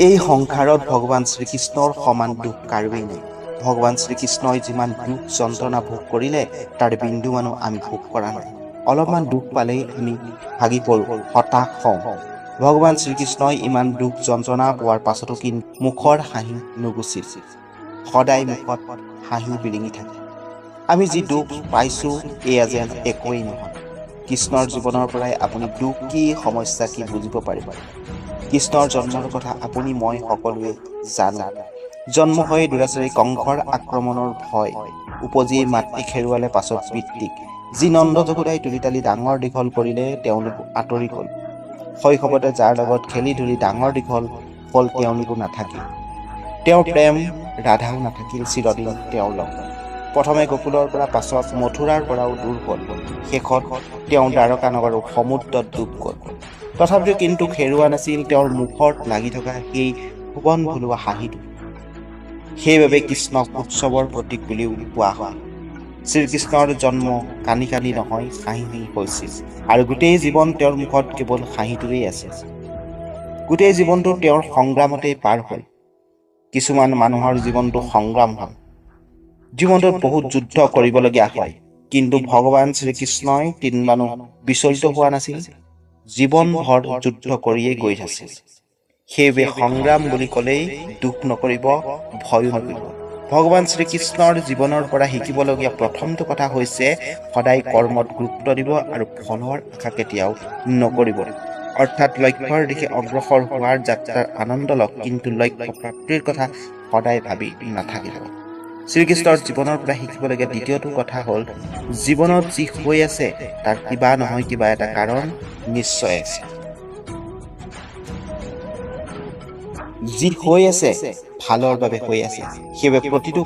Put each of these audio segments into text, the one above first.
এই সংসাৰত ভগৱান শ্ৰীকৃষ্ণৰ সমান দুখ কাৰোৱেই নাই। ভগৱান শ্ৰীকৃষ্ণই যিমান দুখ যন্ত্ৰণা ভোগ কৰিলে তাৰ বিন্দু মানো আমি ভোগ কৰা নাই। অলপমান দুখ পালেই আমি ভাগি পৰোঁ, হতাশ হওঁ। ভগৱান শ্ৰীকৃষ্ণই ইমান দুখ যন্ত্ৰণা পোৱাৰ পাছতো কিন্তু মুখৰ হাঁহি নুগুছিল। সদায় মুখত হাঁহি বিৰিঙি থাকে। আমি যি দুখ পাইছোঁ এয়া যেন একোৱেই নহয়। কৃষ্ণৰ জীৱনৰ পৰাই আপুনি দুখ কি সমস্যা কি বুজিব পাৰিব। কৃষ্ণৰ জন্মৰ কথা আপুনি মই সকলোৱে জানো। জন্ম হৈ দুৰাচাৰী কংসৰ আক্ৰমণৰ ভয় উপজিয়ে মাতৃক হেৰুৱালে পাছত পিতৃক। যি নন্দ যশোদাই তুলি তালি ডাঙৰ দীঘল কৰিলে তেওঁলোকো আঁতৰি গ'ল। শৈশৱতে যাৰ লগত খেলি ধূলি ডাঙৰ দীঘল হ'ল তেওঁলোকো নাথাকিল। তেওঁৰ প্ৰেম ৰাধাও নাথাকিল চিৰদিন তেওঁৰ লগত। প্ৰথমে গোকুলৰ পৰা পাছত মথুৰাৰ পৰাও দূৰ হ'ল। শেষত তেওঁ দ্বাৰকা নগৰৰ সমুদ্ৰত ডুব গ'ল। তথাপিও কিন্তু হেৰুৱা নাছিল তেওঁৰ মুখত লাগি থকা সেই সোৱন ভুলোৱা হাঁহিটো। সেইবাবে কৃষ্ণক উৎসৱৰ প্ৰতীক বুলিও কোৱা হয়। শ্ৰীকৃষ্ণৰ জন্ম কান্দি কান্দি নহয় হাঁহি হাঁহি হৈছিল, আৰু গোটেই জীৱন তেওঁৰ মুখত কেৱল হাঁহিটোৱেই আছিল। গোটেই জীৱনটো তেওঁৰ সংগ্ৰামতেই পাৰ হ'ল। কিছুমান মানুহৰ জীৱনটো সংগ্ৰাম হয়, জীৱনটোত বহুত যুদ্ধ কৰিবলগীয়া হয়, কিন্তু ভগৱান শ্ৰীকৃষ্ণই তিনবানো বিচলিত হোৱা নাছিল। জীৱনভৰ যুদ্ধ কৰিয়েই গৈ আছিল। সেইবাবে সংগ্ৰাম বুলি ক'লেই দুখ নকৰিব, ভয়ো নকৰিব। ভগৱান শ্ৰীকৃষ্ণৰ জীৱনৰ পৰা শিকিবলগীয়া প্ৰথমটো কথা হৈছে সদায় কৰ্মত গুৰুত্ব দিব আৰু ফলৰ আশা কেতিয়াও নকৰিব। অৰ্থাৎ লক্ষ্যৰ দিশে অগ্ৰসৰ হোৱাৰ যাত্ৰাৰ আনন্দ লওক, কিন্তু লক্ষ্য প্ৰাপ্তিৰ কথা সদায় ভাবি নাথাকিব। শ্ৰীকৃষ্ণৰ জীৱনৰ পৰা শিকিবলগীয়া দ্বিতীয়টো কথা হ'ল জীৱনত যি হৈ আছে তাৰ কিবা নহয় কিবা এটা কাৰণ নিশ্চয় আছে। যি হৈ আছে ভালৰ বাবে হৈ আছে, সেইবাবে প্ৰতিটো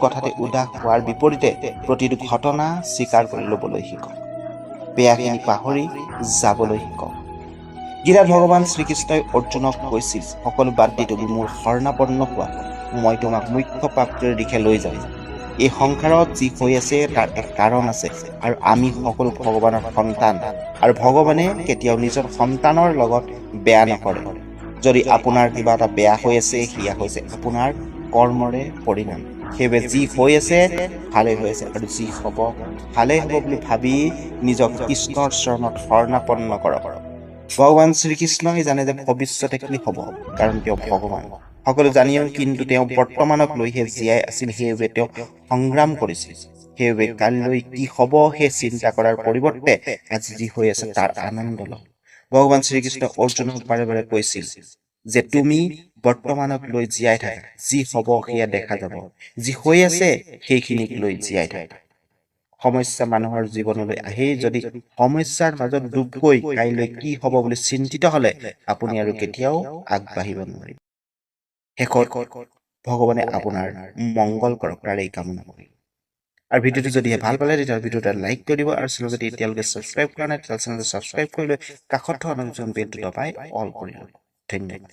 কথাতে উদাস হোৱাৰ বিপৰীতে প্ৰতিটো ঘটনা স্বীকাৰ কৰি ল'বলৈ শিকক। বেয়াখিনি পাহৰি যাবলৈ শিকক। গীতাত ভগৱান শ্ৰীকৃষ্ণই অৰ্জুনক কৈছিল, সকলো বাদ দি তুমি মোৰ শৰণাপন্ন হোৱা, মই তোমাক মুখ্য প্ৰাপ্তিৰ দিশে লৈ যাম। এই সংসাৰত যি হৈ আছে তাৰ এক কাৰণ আছে, আৰু আমি সকলো ভগৱানৰ সন্তান, আৰু ভগৱানে কেতিয়াও নিজৰ সন্তানৰ লগত বেয়া নকৰে। যদি আপোনাৰ কিবা এটা বেয়া হৈ আছে সেয়া হৈছে আপোনাৰ কৰ্মৰে পৰিণাম। সেইবাবে যি হৈ আছে ভালেই হৈ আছে, আৰু যি হ'ব ভালেই হ'ব বুলি ভাবি নিজক কৃষ্ণৰ চৰণত শৰণাপন্ন কৰক। ভগৱান শ্ৰীকৃষ্ণই জানে যে ভৱিষ্যতে কি হ'ব, কাৰণ তেওঁ ভগৱান। সকলো জানিও কিন্তু তেওঁ বৰ্তমানক লৈহে জীয়াই আছিল, সেইবাবে তেওঁ সংগ্ৰাম কৰিছিল। সেইবাবে কালিলৈ কি হ'ব সেই চিন্তা কৰাৰ পৰিৱৰ্তে আজি যি হৈ আছে তাৰ আনন্দ লওক। ভগৱান শ্ৰীকৃষ্ণই অৰ্জুনক বাৰে বাৰে কৈছিল যে তুমি বৰ্তমানক লৈ জীয়াই থাকা, যি হ'ব সেয়া দেখা যাব, যি হৈ আছে সেইখিনিক লৈ জীয়াই থাকা। সমস্যা মানুহৰ জীৱনলৈ আহেই, যদি সমস্যাৰ মাজত ডুব গৈ কাইলৈ কি হ'ব বুলি চিন্তিত হ'লে আপুনি আৰু কেতিয়াও আগবাঢ়িব নোৱাৰিব। শেষত ভগৱানে আপোনাৰ মংগল কৰক, তাৰেই কামনা কৰি। আৰু ভিডিঅ'টো যদিহে ভাল পালে তেতিয়াহ'লে ভিডিঅ'টো লাইক কৰি দিব, আৰু চেনেল যদি এতিয়ালৈকে ছাবস্ক্ৰাইব কৰা নাই তেতিয়াহ'লে চেনেলটো ছাবস্ক্ৰাইব কৰি লৈ কাষত থকা ন'টিফিকেশ্যন বেলটো দবাই অল কৰি ল'ব। ধন্যবাদ।